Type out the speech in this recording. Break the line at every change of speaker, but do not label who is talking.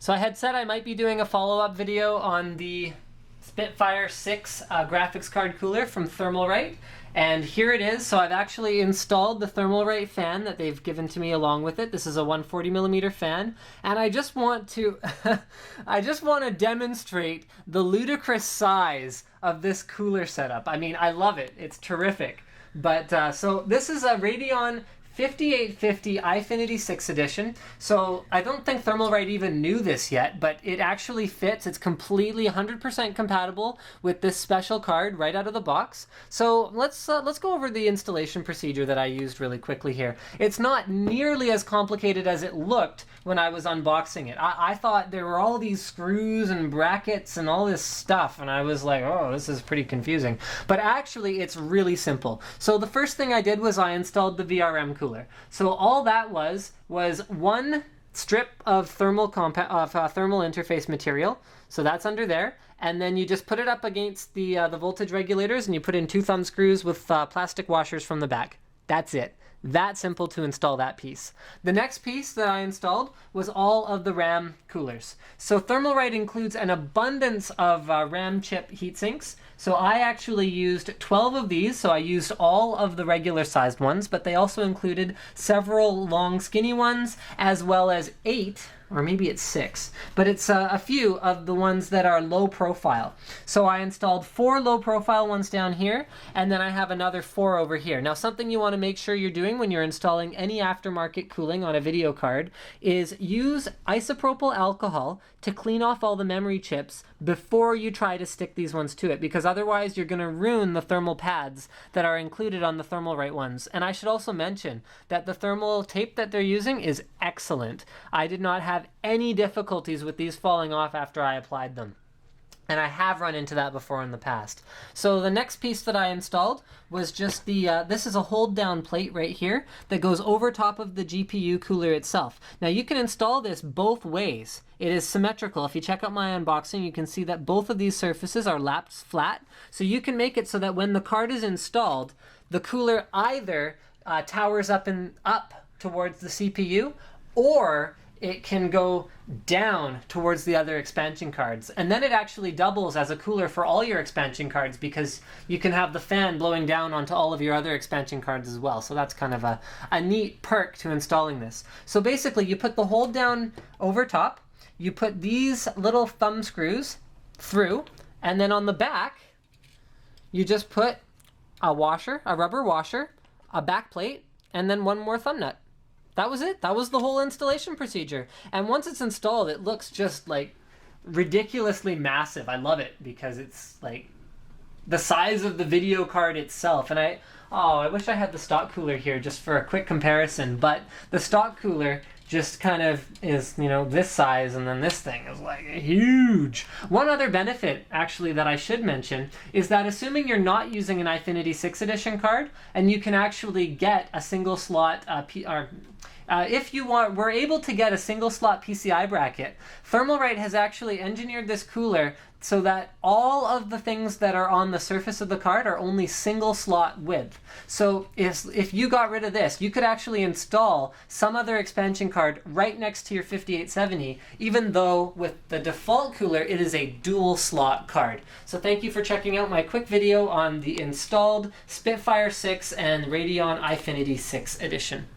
So I had said I might be doing a follow-up video on the Spitfire 6 graphics card cooler from Thermalright, and here it is. So I've actually installed the Thermalright fan that they've given to me along with it. This is a 140mm fan, and I just want to I just want to demonstrate the ludicrous size of this cooler setup. I mean, I love it. It's terrific. But so this is a Radeon 5850 Eyefinity 6 edition. So I don't think Thermalright even knew this yet, but it actually fits. It's completely 100% compatible with this special card right out of the box. So let's go over the installation procedure that I used really quickly here. It's not nearly as complicated as it looked when I was unboxing it. I thought there were all these screws and brackets and all this stuff, and I was like, oh, this is pretty confusing. But actually, it's really simple. So the first thing I did was I installed the Vrm Cooler. So all that was one strip of thermal interface material. So that's under there. And then you just put it up against the voltage regulators, and you put in 2 thumb screws with plastic washers from the back. That's it. That simple to install that piece. The next piece that I installed was all of the RAM coolers. So Thermalright includes an abundance of RAM chip heatsinks. So I actually used 12 of these, so I used all of the regular sized ones, but they also included several long skinny ones, as well as 8, or maybe it's 6, but it's a few of the ones that are low profile. So I installed 4 low profile ones down here, and then I have another 4 over here. Now, something you want to make sure you're doing when you're installing any aftermarket cooling on a video card is use isopropyl alcohol to clean off all the memory chips before you try to stick these ones to it, because otherwise you're going to ruin the thermal pads that are included on the Thermalright ones. And I should also mention that the thermal tape that they're using is excellent. I did not have any difficulties with these falling off after I applied them. And I have run into that before in the past. So the next piece that I installed was just the, this is a hold down plate right here that goes over top of the GPU cooler itself. Now you can install this both ways. It is symmetrical. If you check out my unboxing, you can see that both of these surfaces are lapped flat. So you can make it so that when the card is installed, the cooler either towers up towards the CPU, or it can go down towards the other expansion cards. And then it actually doubles as a cooler for all your expansion cards, because you can have the fan blowing down onto all of your other expansion cards as well. So that's kind of a neat perk to installing this. So basically, you put the hold down over top, you put these little thumb screws through, and then on the back, you just put a washer, a rubber washer, a back plate, and then one more thumb nut. That was it. That was the whole installation procedure. And once it's installed, it looks just like ridiculously massive. I love it because it's like the size of the video card itself. And I wish I had the stock cooler here just for a quick comparison, but the stock cooler just kind of is, you know, this size, and then this thing is like huge. One other benefit, actually, that I should mention is that assuming you're not using an Eyefinity 6 edition card, and you can actually get a single slot, if you were able to get a single slot PCI bracket, Thermalright has actually engineered this cooler so that all of the things that are on the surface of the card are only single slot width. So if you got rid of this, you could actually install some other expansion card right next to your 5870, even though with the default cooler, it is a dual slot card. So thank you for checking out my quick video on the installed Spitfire 6 and Radeon Eyefinity 6 edition.